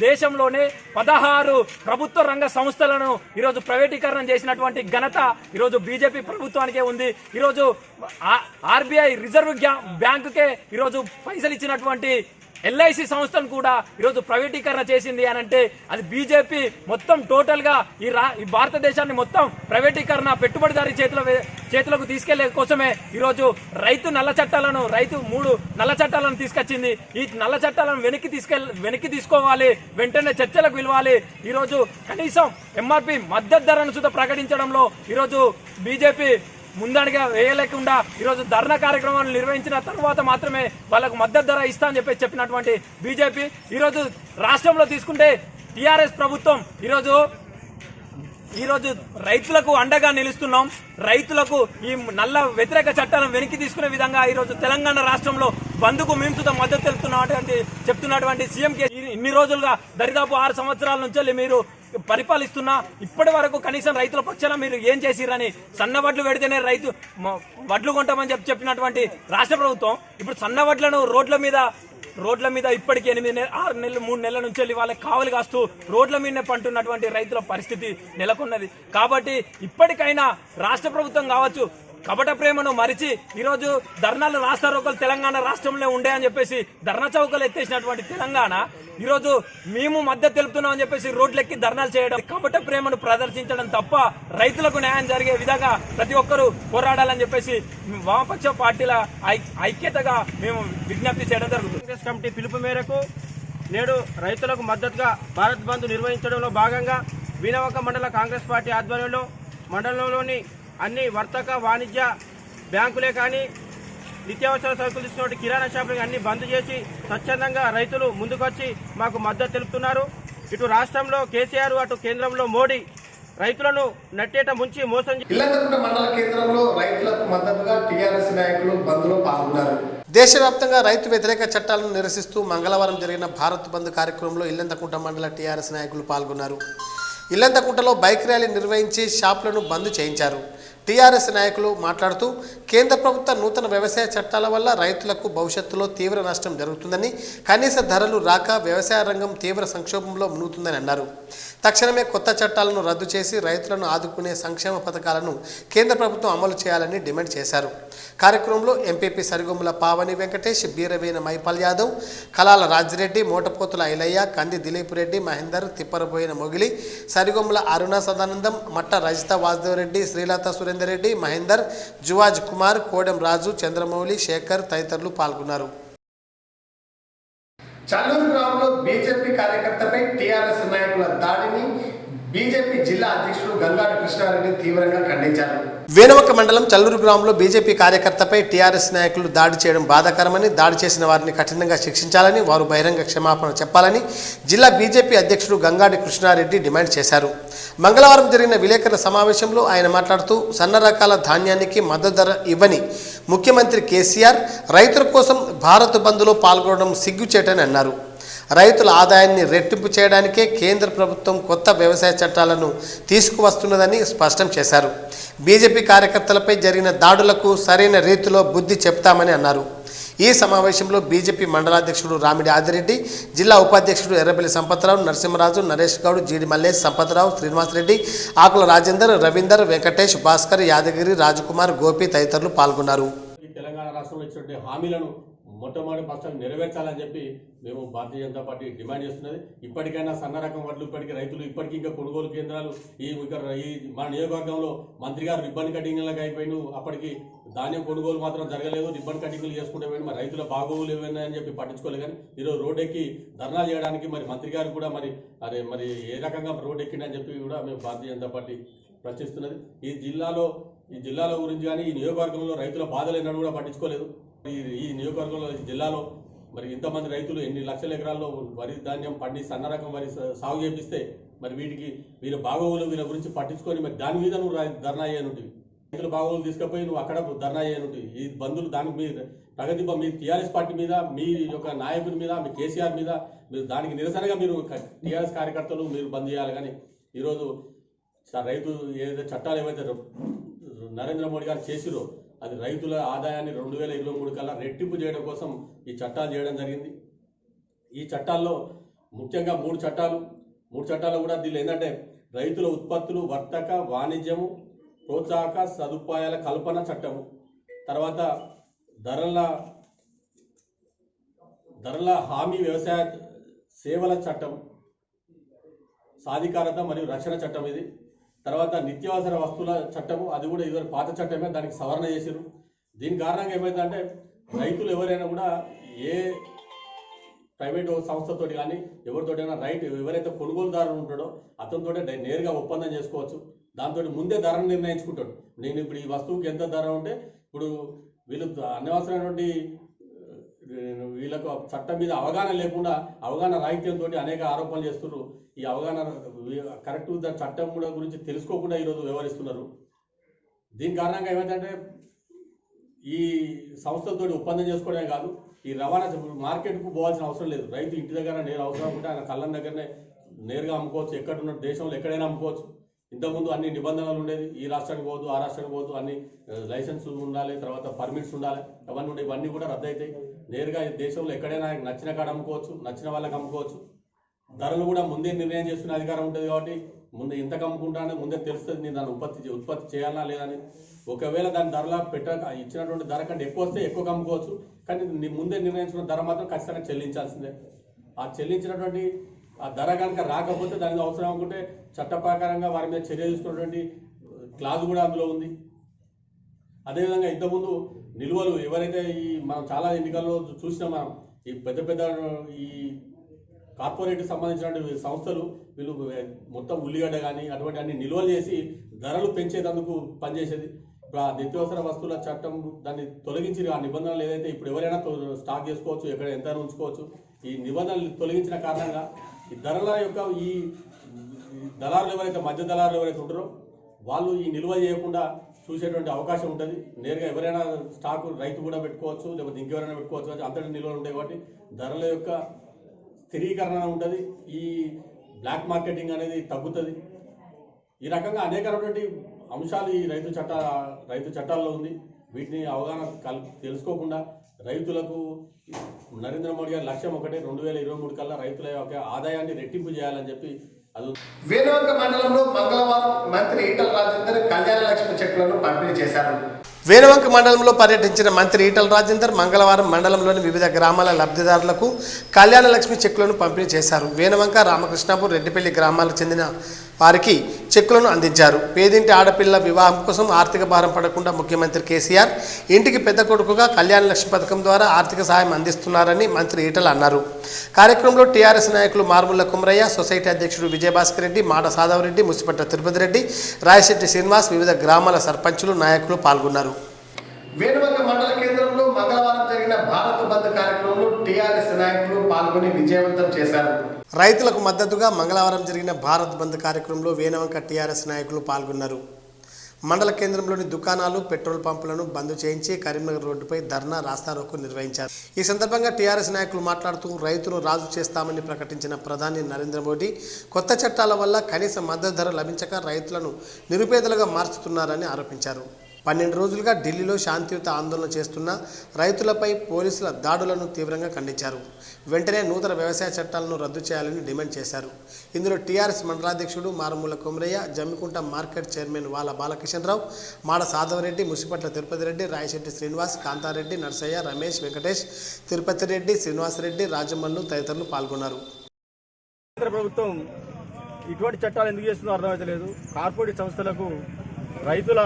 దేశంలోనే 16 ప్రభుత్వ రంగ సంస్థలను ఈరోజు ప్రైవేటీకరణ చేసినటువంటి ఘనత ఈరోజు బీజేపీ ప్రభుత్వానికే ఉంది. ఈరోజు ఆర్బీఐ రిజర్వ్ బ్యాంకుకే ఈరోజు పైసలు ఇచ్చినటువంటి LIC సంస్థను కూడా ఈరోజు ప్రైవేటీకరణ చేసింది అని అంటే అది బీజేపీ మొత్తం టోటల్ గా ఈ భారతదేశాన్ని మొత్తం ప్రైవేటీకరణ పెట్టుబడిదారీ చేతులకు తీసుకెళ్లే కోసమే ఈరోజు రైతు 3 నల్ల చట్టాలను తీసుకొచ్చింది. ఈ నల్ల చట్టాలను వెనక్కి తీసుకోవాలి, వెంటనే చర్చలకు పిలవాలి. ఈరోజు కనీసం MRP మద్దతు ధరను సుధా ప్రకటించడంలో ఈరోజు బీజేపీ ముందడిగా వేయలేకుండా ఈరోజు ధర్నా కార్యక్రమాలు నిర్వహించిన తర్వాత మాత్రమే వాళ్ళకు మద్దతు ధర ఇస్తా అని చెప్పినటువంటి బీజేపీ ఈరోజు రాష్ట్రంలో తీసుకుంటే టీఆర్ఎస్ ప్రభుత్వం ఈరోజు రైతులకు అండగా నిలుస్తున్నాం. రైతులకు ఈ నల్ల వ్యతిరేక చట్టాలను వెనక్కి తీసుకునే విధంగా ఈరోజు తెలంగాణ రాష్ట్రంలో బంద్కు మేము సుధా మద్దతు చెప్తున్నటువంటి సీఎం ఇన్ని రోజులుగా దరిదాపు 6 సంవత్సరాల నుంచి మీరు పరిపాలిస్తున్నా ఇప్పటి వరకు కనీసం రైతుల పక్షాన మీరు ఏం చేసిరని సన్నవడ్లు పెడితేనే రైతు వడ్లు కొంటామని చెప్పినటువంటి రాష్ట్ర ప్రభుత్వం ఇప్పుడు సన్నవడ్లను రోడ్ల మీద ఇప్పటికీ 6 నెలలు 3 నెలల నుంచి వెళ్ళి వాళ్ళకి కావలి కాస్తూ రోడ్ల మీదనే పంటున్నటువంటి రైతుల పరిస్థితి నెలకొన్నది. కాబట్టి ఇప్పటికైనా రాష్ట్ర ప్రభుత్వం కావచ్చు కపట ప్రేమను మరిచి ఈరోజు ధర్నాలు రాస్తారోకలు తెలంగాణ రాష్ట్రంలో ఉండే అని చెప్పేసి ధర్నా చౌకలు ఎత్తేసినటువంటి తెలంగాణ ఈరోజు మేము మద్దతు తెలుపుతున్నామని చెప్పేసి రోడ్లెక్కి ధర్నాలు చేయడం కపట ప్రేమను ప్రదర్శించడం తప్ప రైతులకు న్యాయం జరిగే విధంగా ప్రతి ఒక్కరూ పోరాడాలని చెప్పేసి వామపక్ష పార్టీల ఐక్యతగా మేము విజ్ఞప్తి చేయడం జరుగుతుంది. కాంగ్రెస్ కమిటీ పిలుపు మేరకు నేడు రైతులకు మద్దతుగా భారత్ బంద్ నిర్వహించడంలో భాగంగా వీణవంక మండల కాంగ్రెస్ పార్టీ ఆధ్వర్యంలో మండలంలోని అన్ని వర్తక వాణిజ్య బ్యాంకులే కానీ నిత్యావసర సరుకులు తీసుకున్న కిరాణా షాపులు అన్ని బంద్ చేసి స్వచ్ఛందంగా రైతులు ముందుకొచ్చి మాకు మద్దతు తెలుపుతున్నారు. ఇటు రాష్ట్రంలో కేసీఆర్ అటు కేంద్రంలో మోడీ రైతులను నట్టేట ముంచి మోసం ఇల్లంతకుంట మండల కేంద్రంలో రైతులకు మద్దతుగా టీఆర్ఎస్ నాయకులు బంద్లో పాల్గొన్నారు. దేశవ్యాప్తంగా రైతు వ్యతిరేక చట్టాలను నిరసిస్తూ మంగళవారం జరిగిన భారత్ బంద్ కార్యక్రమంలో ఇల్లంతకుంట మండల టీఆర్ఎస్ నాయకులు పాల్గొన్నారు. ఇల్లంతకుంటలో బైక్ ర్యాలీ నిర్వహించి షాపులను బంద్ చేయించారు. టీఆర్ఎస్ నాయకులు మాట్లాడుతూ కేంద్ర ప్రభుత్వ నూతన వ్యవసాయ చట్టాల వల్ల రైతులకు భవిష్యత్తులో తీవ్ర నష్టం జరుగుతుందని, కనీస ధరలు రాక వ్యవసాయ రంగం తీవ్ర సంక్షోభంలో మునుగుతుందని అన్నారు. తక్షణమే కొత్త చట్టాలను రద్దు చేసి రైతులను ఆదుకునే సంక్షేమ పథకాలను కేంద్ర ప్రభుత్వం అమలు చేయాలని డిమాండ్ చేశారు. కార్యక్రమంలో ఎంపీపీ సరిగొమ్మల పావని వెంకటేష్, బీరవేన మైపాల్ యాదవ్, కలాల రాజిరెడ్డి, మోటపోతుల ఐలయ్య, కంది దిలీప్ రెడ్డి, మహేందర్, తిప్పరబోయిన మొగిలి, సరిగొమ్మల అరుణ సదానందం, మట్ట రజిత వాసుదేవరెడ్డి, శ్రీలత సురేందర్ రెడ్డి, మహేందర్, జువాజ్ కుమార్, కోడెం రాజు, చంద్రమౌళి, శేఖర్ తదితరులు పాల్గొన్నారు. చల్లూరు గ్రామంలో బీజేపీ కార్యకర్తపై టీఆర్ఎస్ నాయకుల దాడిని బీజేపీ జిల్లా అధ్యక్షుడు గంగాడి కృష్ణారెడ్డి తీవ్రంగా ఖండించారు. వేనవక మండలం చల్లూరు గ్రామంలో బీజేపీ కార్యకర్తపై టీఆర్ఎస్ నాయకులు దాడి చేయడం బాధాకరమని, దాడి చేసిన వారిని కఠినంగా శిక్షించాలని, వారు బహిరంగ క్షమాపణ చెప్పాలని జిల్లా బీజేపీ అధ్యక్షుడు గంగాడి కృష్ణారెడ్డి డిమాండ్ చేశారు. మంగళవారం జరిగిన విలేకరుల సమావేశంలో ఆయన మాట్లాడుతూ సన్న రకాల ధాన్యానికి మద్దతు ధర ఇవ్వని ముఖ్యమంత్రి కేసీఆర్ రైతుల కోసం భారత్ బంద్లో పాల్గొనడం సిగ్గుచేటని అన్నారు. రైతుల ఆదాయాన్ని రెట్టింపు చేయడానికే కేంద్ర ప్రభుత్వం కొత్త వ్యవసాయ చట్టాలను తీసుకువస్తున్నదని స్పష్టం చేశారు. బీజేపీ కార్యకర్తలపై జరిగిన దాడులకు సరైన రీతిలో బుద్ధి చెప్తామని అన్నారు. ఈ సమావేశంలో బీజేపీ మండలాధ్యక్షుడు రామిడి ఆదిరెడ్డి, జిల్లా ఉపాధ్యక్షుడు ఎర్రబెల్లి సంపత్రావు, నరసింహరాజు, నరేష్ గౌడ్, జీడి మల్లేష్, సంపత్రావు, శ్రీనివాసరెడ్డి, ఆకుల రాజేందర్, రవీందర్, వెంకటేష్, భాస్కర్, యాదగిరి, రాజకుమార్, గోపి తదితరులు పాల్గొన్నారు. తెలంగాణ రాష్ట్రంలో ఇచ్చినటువంటి హామీలను మొట్టమొదటి ఫస్ట్ నెరవేర్చాలని చెప్పి మేము భారతీయ జనతా పార్టీ డిమాండ్ చేస్తున్నది. ఇప్పటికైనా సన్న రకం వడ్లు ఇప్పటికీ రైతులు ఇప్పటికీ ఇంకా కొనుగోలు కేంద్రాలు ఈ మన నియోజకవర్గంలో మంత్రి గారు రిబ్బన్ కటింగ్లకు అయిపోయిన అప్పటికి ధాన్యం కొనుగోలు మాత్రం జరగలేదు, రిబ్బన్ కటింగ్లు చేసుకుంటే పోయిన మరి రైతుల బాగోగులు ఏమైనా అని చెప్పి పట్టించుకోలేదు. కానీ ఈరోజు రోడ్ ఎక్కి ధర్నా చేయడానికి మరి మంత్రి గారు కూడా మరి ఏ రకంగా రోడ్ ఎక్కిందని చెప్పి కూడా మేము భారతీయ జనతా పార్టీ ప్రశ్నిస్తున్నది. ఈ జిల్లాలో గురించి కానీ ఈ నియోజకవర్గంలో రైతుల బాధలు ఎన్నడూ కూడా పట్టించుకోలేదు. ఈ నియోజకవర్గంలో జిల్లాలో మరి ఇంతమంది రైతులు ఎన్ని లక్షల ఎకరాల్లో వరి ధాన్యం పండి సన్న రకం వరి సాగు చేపిస్తే మరి వీళ్ళ బాగోగులు వీళ్ళ గురించి పట్టించుకొని మరి దాని మీద నువ్వు ధర్నా చేయనుంటివి. రైతుల బాగోగులు తీసుకుపోయి నువ్వు అక్కడ ధర్నా చేయనుంటివి. ఈ బంధువులు దానికి మీ మీ టీఆర్ఎస్ పార్టీ మీద, మీ యొక్క నాయకుడి మీద, మీ కేసీఆర్ మీద మీరు దానికి నిరసనగా మీరు టీఆర్ఎస్ కార్యకర్తలు మీరు బంద్ చేయాలి. కానీ ఈరోజు రైతు ఏదైతే చట్టాలు ఏవైతే నరేంద్ర మోడీ గారు చేసిరో అది రైతుల ఆదాయాన్ని 2023 కల్లా రెట్టింపు చేయడం కోసం ఈ చట్టాలు చేయడం జరిగింది. ఈ చట్టాల్లో ముఖ్యంగా మూడు చట్టాలు కూడా దీనిలో ఏంటంటే రైతుల ఉత్పత్తులు, వర్తక, వాణిజ్యము, ప్రోత్సాహక సదుపాయాల కల్పన చట్టము, తర్వాత ధరల హామీ వ్యవసాయ సేవల చట్టం, సాధికారత మరియు రక్షణ చట్టం ఇది. తర్వాత నిత్యావసర వస్తువుల చట్టము, అది కూడా ఇదివరకు పాత చట్టమే, దానికి సవరణ చేశారు. దీని కారణంగా ఏమైందంటే రైతులు ఎవరైనా కూడా ఏ ప్రైవేట్ సంస్థతోటి కానీ ఎవరితోటైనా ఎవరైతే కొనుగోలుదారులు ఉంటాడో అతనితో నేరుగా ఒప్పందం చేసుకోవచ్చు. దాంతో ముందే ధరను నిర్ణయించుకుంటాడు. నేను ఇప్పుడు ఈ వస్తువుకి ఎంత ధర ఉంటే ఇప్పుడు వీళ్ళు అనవసరమైనటువంటి వీళ్ళకు చట్టం మీద అవగాహన లేకుండా అవగాహన రాహిత్యంతో అనేక ఆరోపణలు చేస్తున్నారు. ఈ అవగాహన కరెక్ట్ చట్టం కూడా గురించి తెలుసుకోకుండా ఈరోజు వ్యవహరిస్తున్నారు. దీని కారణంగా ఏమైందంటే ఈ సంస్థలతో ఒప్పందం చేసుకోవడమే కాదు, ఈ రవాణా మార్కెట్కు పోవాల్సిన అవసరం లేదు. రైతు ఇంటి దగ్గర నేరు అవసరం ఉంటే ఆయన కళ్ళ దగ్గరనే నేరుగా అమ్ముకోవచ్చు. ఎక్కడున్న దేశంలో ఎక్కడైనా అమ్ముకోవచ్చు. ఇంతకుముందు అన్ని నిబంధనలు ఉండేది, ఈ రాష్ట్రానికి పోవద్దు, ఆ రాష్ట్రానికి పోవద్దు, అన్ని లైసెన్స్ ఉండాలి, తర్వాత పర్మిట్స్ ఉండాలి, అవన్నీ ఉండే ఇవన్నీ కూడా రద్దు అవుతాయి. నేరుగా దేశంలో ఎక్కడైనా నచ్చిన కాడ అమ్ముకోవచ్చు, నచ్చిన వాళ్ళకి అమ్ముకోవచ్చు. ధరలు కూడా ముందే నిర్ణయం చేసుకునే అధికారం ఉంటుంది. కాబట్టి ముందే ఇంతకు అమ్ముకుంటానే ముందే తెలుస్తుంది నేను దాన్ని ఉత్పత్తి చేయాలా లేదని. ఒకవేళ దాని ధరలా ఇచ్చినటువంటి ధర కంటే ఎక్కువ వస్తే ఎక్కువ అమ్ముకోవచ్చు. కానీ ముందే నిర్ణయించుకున్న ధర మాత్రం ఖచ్చితంగా చెల్లించాల్సిందే. ఆ చెల్లించినటువంటి ఆ ధర కనుక రాకపోతే దానికి అవసరం అనుకుంటే చట్ట ప్రకారంగా వారి మీద చర్య తీసుకున్నటువంటి క్లాజ్ కూడా అందులో ఉంది. అదేవిధంగా ఇంతకుముందు నిల్వలు ఎవరైతే మనం చాలా ఎన్నికల్లో చూసినా మనం ఈ పెద్ద ఈ కార్పొరేట్కి సంబంధించినటువంటి సంస్థలు వీళ్ళు మొత్తం ఉల్లిగడ్డ కానీ అటువంటి అన్ని నిల్వలు చేసి ధరలు పెంచేందుకు పనిచేసేది. ఇప్పుడు ఆ నిత్యావసర వస్తువుల చట్టం దాన్ని తొలగించి ఆ నిబంధనలు ఏదైతే ఇప్పుడు ఎవరైనా స్టాక్ చేసుకోవచ్చు, ఎక్కడ ఎంత ఉంచుకోవచ్చు. ఈ నిబంధనలు తొలగించిన కారణంగా ఈ ధరల యొక్క ఈ దళారులు ఎవరైతే మధ్య దళారులు ఎవరైతే ఉంటారో వాళ్ళు ఈ నిల్వ చేయకుండా చూసేటువంటి అవకాశం ఉంటుంది. నేరుగా ఎవరైనా స్టాక్ రైతు కూడా పెట్టుకోవచ్చు, లేకపోతే ఇంకెవరైనా పెట్టుకోవచ్చు. అంతటి నిల్వలు ఉంటాయి కాబట్టి ధరల యొక్క స్థిరీకరణ ఉంటుంది. ఈ బ్లాక్ మార్కెటింగ్ అనేది తగ్గుతుంది. ఈ రకంగా అనేకమైనటువంటి అంశాలు ఈ రైతు చట్టాల్లో ఉంది. వీటిని అవగాహన తెలుసుకోకుండా రైతులకు నరేంద్ర మోడీ గారి లక్ష్యం ఒకటే 2023 కల్లా రైతుల యొక్క ఆదాయాన్ని రెట్టింపు చేయాలని చెప్పి అది. వేనవక మండలంలో మంగళవారం మంత్రి ఈటల రాజేందర్ కళ్యాణ లక్ష్మి చెక్కులను పంపిణీ చేశారు. వేనవంక మండలంలో పర్యటించిన మంత్రి ఈటల రాజేందర్ మంగళవారం మండలంలోని వివిధ గ్రామాల లబ్ధిదారులకు కళ్యాణ లక్ష్మి చెక్కులను పంపిణీ చేశారు. వేనవంక, రామకృష్ణాపూర్, రెడ్డిపల్లి గ్రామాలకు చెందిన వారికి చెక్కులను అందించారు. పేదింటి ఆడపిల్ల వివాహం కోసం ఆర్థిక భారం పడకుండా ముఖ్యమంత్రి కేసీఆర్ ఇంటికి పెద్ద కొడుకుగా కళ్యాణ లక్ష్మి పథకం ద్వారా ఆర్థిక సహాయం అందిస్తున్నారని మంత్రి ఈటల అన్నారు. కార్యక్రమంలో టీఆర్ఎస్ నాయకులు మార్ముల్ల కుమరయ్య, సొసైటీ అధ్యక్షుడు విజయభాస్కర్ రెడ్డి, మాడ సాదవరెడ్డి, ముసిపట్ల తిరుపతి రెడ్డి, రాయశెట్టి శ్రీనివాస్, వివిధ గ్రామాల సర్పంచులు, నాయకులు పాల్గొన్నారు. వేణువంక మండల కేంద్రంలో మంగళవారం జరిగిన భారత్ బంద్ కార్యక్రమంలో టీఆర్ఎస్ నాయకులు పాల్గొని విజయవంతం చేశారు. రైతులకు మద్దతుగా మంగళవారం జరిగిన భారత్ బంద్ కార్యక్రమంలో వేణువంక టీఆర్ఎస్ నాయకులు పాల్గొన్నారు. మండల కేంద్రంలోని దుకాణాలు, పెట్రోల్ పంపులను బంద్ చేయించి కరీంనగర్ రోడ్డుపై ధర్నా, రాస్తారోకో నిర్వహించారు. ఈ సందర్భంగా టీఆర్ఎస్ నాయకులు మాట్లాడుతూ రైతును రాజు చేస్తామని ప్రకటించిన ప్రధాని నరేంద్ర మోడీ కొత్త చట్టాల వల్ల కనీస మద్దతు ధర లభించక రైతులను నిరుపేదలుగా మార్చుతున్నారని ఆరోపించారు. 12 రోజులుగా ఢిల్లీలో శాంతియుత ఆందోళన చేస్తున్న రైతులపై పోలీసుల దాడులను తీవ్రంగా ఖండించారు. వెంటనే నూతన వ్యవసాయ చట్టాలను రద్దు చేయాలని డిమాండ్ చేశారు. ఇందులో టీఆర్ఎస్ మండలాధ్యక్షుడు మారమూల కుమరయ్య, జమ్మికుంట మార్కెట్ చైర్మన్ వాల బాలకిషన్ రావు, మాడ సాదవరెడ్డి, ముసిపట్ల తిరుపతి రెడ్డి, రాయశెట్టి శ్రీనివాస్, కాంతారెడ్డి, నర్సయ్య, రమేష్, వెంకటేష్, తిరుపతి రెడ్డి, శ్రీనివాసరెడ్డి, రాజమల్లు తదితరులు పాల్గొన్నారు. కేంద్ర ప్రభుత్వం ఇటువంటి చట్టాలు ఎందుకు చేస్తుందో అర్థమవుతలేదు. కార్పొరేట్ సంస్థలకు రైతుల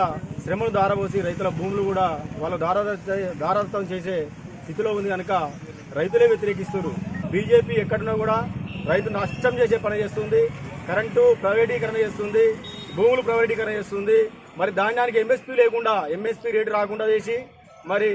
శ్రమను దారబోసి రైతుల భూములు కూడా వాళ్ళ దారాదత్తం చేసే స్థితిలో ఉంది కనుక రైతులే వ్యతిరేకిస్తున్నారు. బీజేపీ ఎక్కడున్నా కూడా రైతు నష్టం చేసే పని చేస్తుంది. కరెంటు ప్రైవేటీకరణ చేస్తుంది, భూములు ప్రైవేటీకరణ చేస్తుంది. మరి ధాన్యానికి ఎంఎస్పీ లేకుండా, ఎంఎస్పీ రేటు రాకుండా చేసి మరి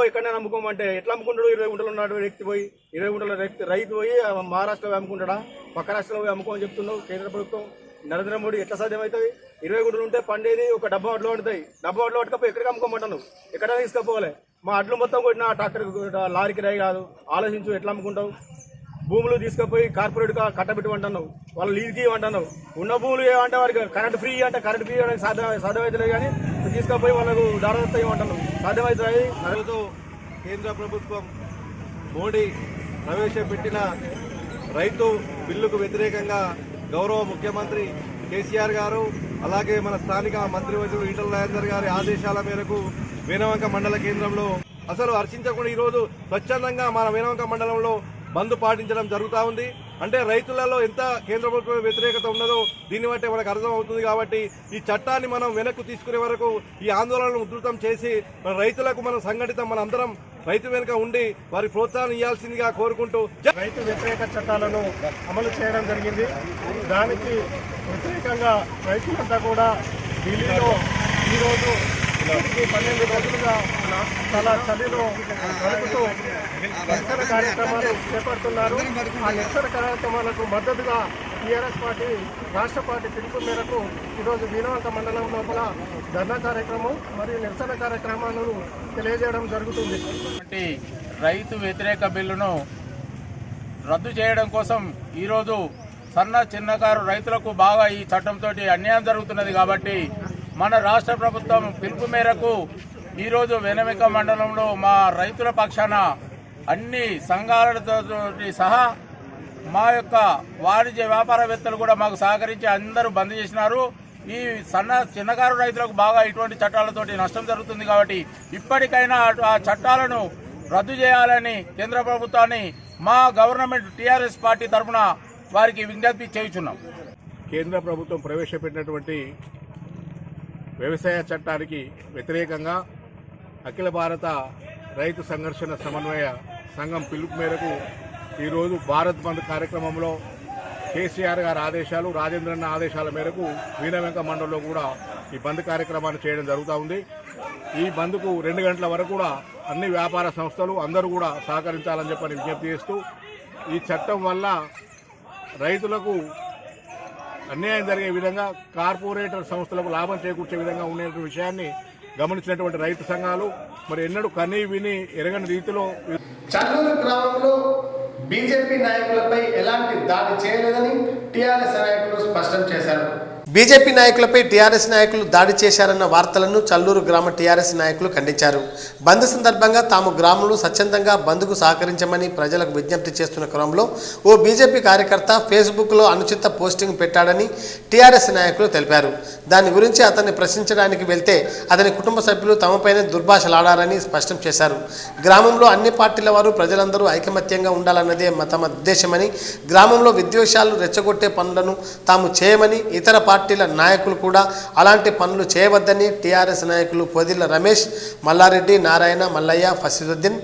ఎక్కడైనా అమ్ముకోమంటే ఎట్లా అమ్ముకుంటాడు? 20 గుంటలు ఉన్నాడు వ్యక్తి పోయి, 20 గుంటల రైతు పోయి మహారాష్ట్రలో అమ్ముకుంటాడా? పక్క రాష్ట్రంలో పోయి అమ్ముకోమని చెప్తున్నావు కేంద్ర ప్రభుత్వం. నరేంద్ర మోడీ ఎట్లా సాధ్యమవుతుంది? 20 గుంటలు ఉంటే పండేది ఒక డబ్బా వడ్లు వండుతాయి. డబ్బా వడ్లు పట్టుకపోయి ఎక్కడికి అమ్ముకోమంటాను? ఎక్కడైనా తీసుకపోవాలి. మా అడ్లు మొత్తం కొట్టిన ట్రాక్టర్ లారీకి రాయి కాదు. ఆలోచించు, ఎట్లా అమ్ముకుంటావు? భూములు తీసుకుపోయి కార్పొరేట్గా కట్టబెట్టమంటున్నావు, వాళ్ళు లీజ్కి ఇవ్వమంటున్నావు. ఉన్న భూములు ఏమంటే వారికి కరెంట్ ఫ్రీ అంటే కరెంట్ ఫ్రీ ఇవ్వడానికి సాధ్యమవుతుంది. కానీ తీసుకుపోయి వాళ్ళకు దారదత్తం ఇవ్వమంటున్నావు, సాధ్యమవుతుంది? నగదు కేంద్ర ప్రభుత్వం మోడీ ప్రవేశపెట్టిన రైతు బిల్లుకు వ్యతిరేకంగా గౌరవ ముఖ్యమంత్రి కేసీఆర్ గారు, అలాగే మన స్థానిక మంత్రివర్యులు ఈటల రాజేందర్ గారి ఆదేశాల మేరకు వేణువంక మండల కేంద్రంలో అసలు హర్షించకుండా ఈరోజు స్వచ్ఛందంగా మన వేణువంక మండలంలో బంద్ పాటించడం జరుగుతూ ఉంది. అంటే రైతులలో ఎంత కేంద్ర ప్రభుత్వ వ్యతిరేకత ఉన్నదో దీన్ని బట్టి మనకు అర్థం అవుతుంది. కాబట్టి ఈ చట్టాన్ని మనం వెనక్కు తీసుకునే వరకు ఈ ఆందోళనను ఉధృతం చేసి మన రైతులకు మనం సంఘటితం, మన అందరం రైతు వెనుక ఉండి వారి ప్రోత్సాహం ఇవ్వాల్సిందిగా కోరుకుంటూ రైతు వ్యతిరేక చట్టాలను అమలు చేయడం జరిగింది. దానికి వ్యతిరేకంగా రైతులంతా కూడా ఢిల్లీలో ఈరోజు 12 రోజులుగా చాలా చలిలో గడుపుతూ నిరసన కార్యక్రమాలు చేపడుతున్నారు. ఆ నిరసన కార్యక్రమాలకు మద్దతుగా టీఆర్ఎస్ పార్టీ రాష్ట్ర పార్టీ పిలుపు మేరకు ఈరోజు వేణువంక మండలం లోపల ధర్నా కార్యక్రమం మరియు నిరసన కార్యక్రమాలను తెలియజేయడం జరుగుతుంది. రైతు వ్యతిరేక బిల్లును రద్దు చేయడం కోసం ఈరోజు చిన్నకారు రైతులకు బాగా ఈ చట్టంతో అన్యాయం జరుగుతున్నది. కాబట్టి మన రాష్ట్ర ప్రభుత్వం పిలుపు మేరకు ఈరోజు వేణువంక మండలంలో మా రైతుల పక్షాన అన్ని సంఘాలతో సహా మా యొక్క వాణిజ్య వ్యాపారవేత్తలు కూడా మాకు సహకరించి అందరూ బంద్ చేసినారు. ఈ చిన్నకారు రైతులకు బాగా ఇటువంటి చట్టాలతోటి నష్టం జరుగుతుంది. కాబట్టి ఇప్పటికైనా ఆ చట్టాలను రద్దు చేయాలని కేంద్ర ప్రభుత్వాన్ని మా గవర్నమెంట్ టీఆర్ఎస్ పార్టీ తరఫున వారికి విజ్ఞప్తి చేయుచున్నాం. కేంద్ర ప్రభుత్వం ప్రవేశపెట్టినటువంటి వ్యవసాయ చట్టానికి వ్యతిరేకంగా అఖిల భారత రైతు సంఘర్షణ సమన్వయ సంఘం పిలుపు మేరకు ఈరోజు భారత్ బంద్ కార్యక్రమంలో కేసీఆర్ గారి ఆదేశాలు, రాజేంద్రన్న ఆదేశాల మేరకు వేణువంక మండలంలో కూడా ఈ బంద్ కార్యక్రమాన్ని చేయడం జరుగుతూ ఉంది. ఈ బంద్కు 2 గంటల వరకు కూడా అన్ని వ్యాపార సంస్థలు అందరూ కూడా సహకరించాలని చెప్పని విజ్ఞప్తి చేస్తూ, ఈ చట్టం వల్ల రైతులకు అన్యాయం జరిగే విధంగా కార్పొరేటర్ సంస్థలకు లాభం చేకూర్చే విధంగా ఉండే విషయాన్ని గమనించినటువంటి రైతు సంఘాలు మరి ఎన్నడూ కనీ విని ఎరగని రీతిలో చల్లూరు గ్రామంలో బీజేపీ నాయకులపై ఎలాంటి దాడి చేయలేదని టీఆర్ఎస్ నాయకులు స్పష్టం చేశారు. బీజేపీ నాయకులపై టీఆర్ఎస్ నాయకులు దాడి చేశారన్న వార్తలను చల్లూరు గ్రామ టీఆర్ఎస్ నాయకులు ఖండించారు. బంద్ సందర్భంగా తాము గ్రామంలో స్వచ్ఛందంగా బంద్కు సహకరించమని ప్రజలకు విజ్ఞప్తి చేస్తున్న క్రమంలో ఓ బీజేపీ కార్యకర్త ఫేస్బుక్లో అనుచిత పోస్టింగ్ పెట్టాడని టీఆర్ఎస్ నాయకులు తెలిపారు. దాని గురించి అతన్ని ప్రశ్నించడానికి వెళ్తే అతని కుటుంబ సభ్యులు తమపైనే దుర్భాషలాడారని స్పష్టం చేశారు. గ్రామంలో అన్ని పార్టీల వారు ప్రజలందరూ ఐకమత్యంగా ఉండాలన్నదే తమ ఉద్దేశమని, గ్రామంలో విద్వేషాలు రెచ్చగొట్టే పనులను తాము చేయమని, ఇతర పార్టీల నాయకులు కూడా అలాంటి పనులు చేయవద్దని టీఆర్ఎస్ నాయకులు పొదిల్ల రమేష్, మల్లారెడ్డి, నారాయణ, మల్లయ్య, ఫసీదుద్దీన్,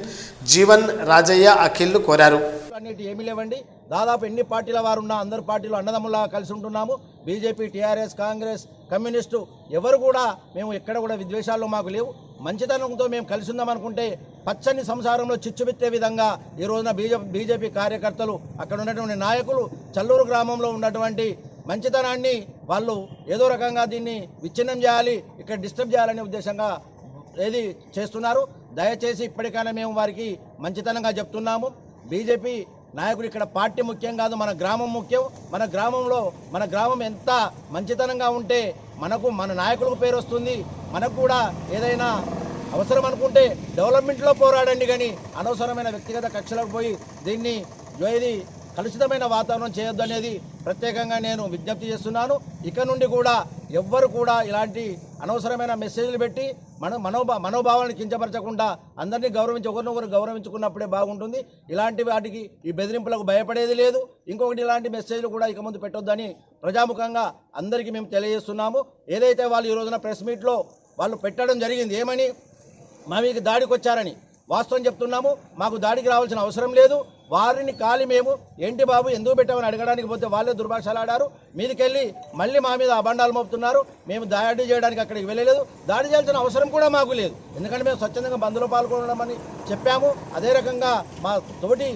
జీవన్, రాజయ్య, అఖిల్ కోరారు. అన్నిటి ఏమీ లేవండి. దాదాపు ఎన్ని పార్టీల వారు ఉన్నా అందరు పార్టీలు అన్నదమ్ములా కలిసి ఉంటున్నాము. బీజేపీ, టీఆర్ఎస్, కాంగ్రెస్, కమ్యూనిస్టు ఎవరు కూడా మేము ఎక్కడ కూడా విద్వేషాలు మాకు లేవు. మంచితనంతో మేము కలిసి ఉందామనుకుంటే పచ్చని సంసారంలో చిచ్చుపెట్టే విధంగా ఈ రోజున బీజేపీ కార్యకర్తలు, అక్కడ ఉన్నటువంటి నాయకులు చల్లూరు గ్రామంలో ఉన్నటువంటి మంచితనాన్ని వాళ్ళు ఏదో రకంగా దీన్ని విచ్ఛిన్నం చేయాలి, ఇక్కడ డిస్టర్బ్ చేయాలనే ఉద్దేశంగా ఏది చేస్తున్నారు. దయచేసి ఇప్పటికైనా మేము వారికి మంచితనంగా చెప్తున్నాము. బీజేపీ నాయకులు ఇక్కడ పార్టీ ముఖ్యం కాదు, మన గ్రామం ముఖ్యం. మన గ్రామంలో మన గ్రామం ఎంత మంచితనంగా ఉంటే మన నాయకులకు పేరు వస్తుంది. మనకు కూడా ఏదైనా అవసరం అనుకుంటే డెవలప్మెంట్లో పోరాడండి, కానీ అనవసరమైన వ్యక్తిగత కక్షలకు పోయి దీన్ని ఏది కలుషితమైన వాతావరణం చేయొద్దు అనేది ప్రత్యేకంగా నేను విజ్ఞప్తి చేస్తున్నాను. ఇక నుండి కూడా ఎవ్వరు కూడా ఇలాంటి అనవసరమైన మెసేజ్లు పెట్టి మనోభావాలను కించపరచకుండా అందరినీ గౌరవించి ఒకరినొకరు గౌరవించుకున్నప్పుడే బాగుంటుంది. ఇలాంటి వాటికి ఈ బెదిరింపులకు భయపడేది లేదు. ఇంకొకటి ఇలాంటి మెసేజ్లు కూడా ఇక ముందు పెట్టొద్దని ప్రజాముఖంగా అందరికీ మేము తెలియజేస్తున్నాము. ఏదైతే వాళ్ళు ఈ రోజున ప్రెస్ మీట్లో వాళ్ళు పెట్టడం జరిగింది, ఏమని మా మీకు దాడికి వచ్చారని వాస్తవం చెప్తున్నాము. మాకు దాడికి రావాల్సిన అవసరం లేదు. వారిని కాలి మేము ఏంటి బాబు ఎందుకు పెట్టామని అడగడానికి పోతే వాళ్ళే దుర్భాషలాడారు. మీదికెళ్ళి మళ్ళీ మా మీద అబండాలు మోపుతున్నారు. మేము దాడి చేయడానికి అక్కడికి వెళ్ళలేదు. దాడి చేయాల్సిన అవసరం కూడా మాకు లేదు, ఎందుకంటే మేము స్వచ్ఛందంగా బంద్లో పాల్గొనమని చెప్పాము. అదే రకంగా మా తోటి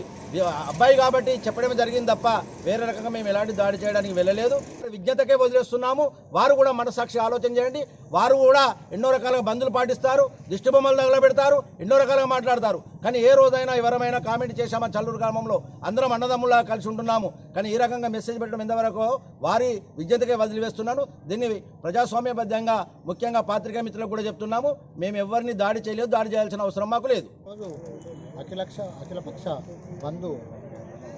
అబ్బాయి కాబట్టి చెప్పడమే జరిగింది తప్ప వేరే రకంగా మేము ఎలాంటి దాడి చేయడానికి వెళ్ళలేదు. విజ్ఞతకే వదిలేస్తున్నాము. వారు కూడా మనసాక్షి ఆలోచన చేయండి. వారు కూడా ఎన్నో రకాలుగా బంధులు పాటిస్తారు, దిష్టిబొమ్మలు తగలబెడతారు, ఎన్నో రకాలుగా మాట్లాడతారు. కానీ ఏ రోజైనా ఎవరైనా కామెంట్ చేశామా చల్లూరు గ్రామంలో అందరం అన్నదమ్ములా కలిసి ఉంటున్నాము. కానీ ఈ రకంగా మెసేజ్ పెట్టడం ఎంతవరకు వారి విజ్ఞతకే వదిలివేస్తున్నాను. దీన్ని ప్రజాస్వామ్యబద్ధంగా ముఖ్యంగా పాత్రికా మిత్రులకు కూడా చెప్తున్నాము. మేము ఎవరిని దాడి చేయలేదు, దాడి చేయాల్సిన అవసరం మాకు లేదు. అఖిలపక్ష బంధు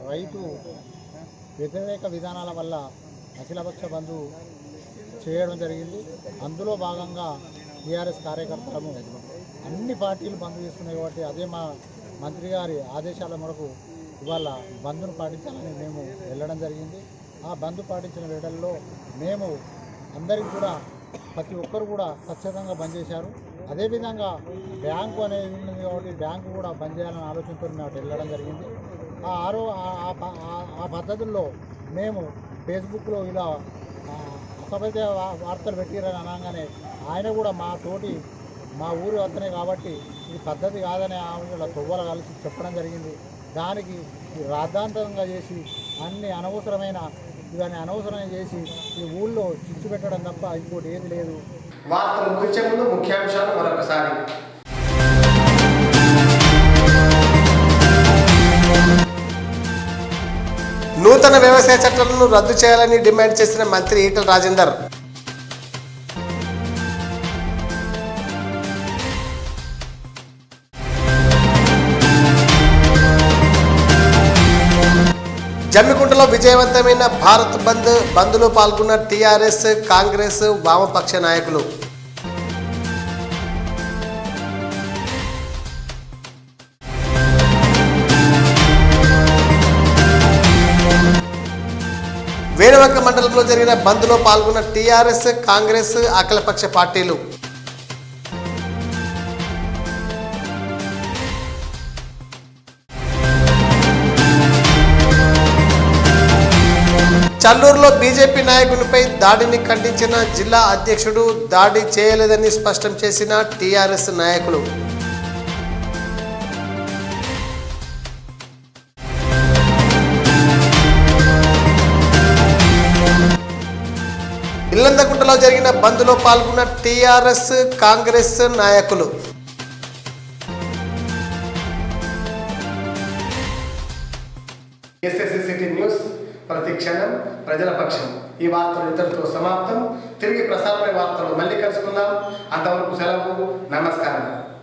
రైతు వ్యతిరేక విధానాల వల్ల అఖిలపక్ష బంధు చేయడం జరిగింది. అందులో భాగంగా టీఆర్ఎస్ కార్యకర్తలను అన్ని పార్టీలు బంద్ చేస్తున్నాయి కాబట్టి అదే మా మంత్రి గారి ఆదేశాల మేరకు ఇవాళ బంద్ను పాటించాలని మేము వెళ్ళడం జరిగింది. ఆ బంద్ పాటించిన వేళల్లో మేము అందరికీ కూడా ప్రతి ఒక్కరు కూడా ఖచ్చితంగా బంద్ చేశారు. అదేవిధంగా బ్యాంకు అనేది ఉంది కాబట్టి బ్యాంకు కూడా బంద్ చేయాలనే ఆలోచనతో మేము అటు వెళ్ళడం జరిగింది. ఆ పద్ధతుల్లో మేము ఫేస్బుక్లో ఇలా అసభ్య వార్తలు పెట్టిరని అనగానే ఆయన కూడా మా ఊరు అతనే కాబట్టి ఇది పద్ధతి కాదని ఆమె తొవ్వల కలిసి చెప్పడం జరిగింది. దానికి రాద్ధాంతంగా చేసి ఇవన్నీ అనవసరమైన చేసి ఈ ఊళ్ళో చిచ్చు పెట్టడం తప్ప ఇంకోటి ఏది లేదు. వార్తలు ముగించే ముందు ముఖ్యాంశాలు మరొకసారి. నూతన వ్యవసాయ చట్టాలను రద్దు చేయాలని డిమాండ్ చేసిన మంత్రి ఈటల రాజేందర్. జమ్మికుంటలో విజయవంతమైన భారత్ బంద్లో పాల్గొన్న టీఆర్ఎస్, కాంగ్రెస్, వామపక్ష నాయకులు. వేణవంక మండలంలో జరిగిన బంద్లో పాల్గొన్న టీఆర్ఎస్, కాంగ్రెస్, అఖిలపక్ష పార్టీలు. చల్లూరులో బీజేపీ నాయకునిపై దాడిని ఖండించిన జిల్లా అధ్యక్షుడు, దాడి చేయలేదని స్పష్టం చేసిన టీఆర్ఎస్ నాయకులు. ఇల్లందకుంటలో జరిగిన బంద్లో పాల్గొన్న టీఆర్ఎస్, కాంగ్రెస్ నాయకులు. SSC సిటీ న్యూస్ ప్రతి క్షణం ప్రజల పక్షం. ఈ వార్తలు ఇంతటితో సమాప్తం. తిరిగి ప్రసారమైన వార్తలు మళ్ళీ కలుసుకుందాం. అంతవరకు సెలవు. నమస్కారం.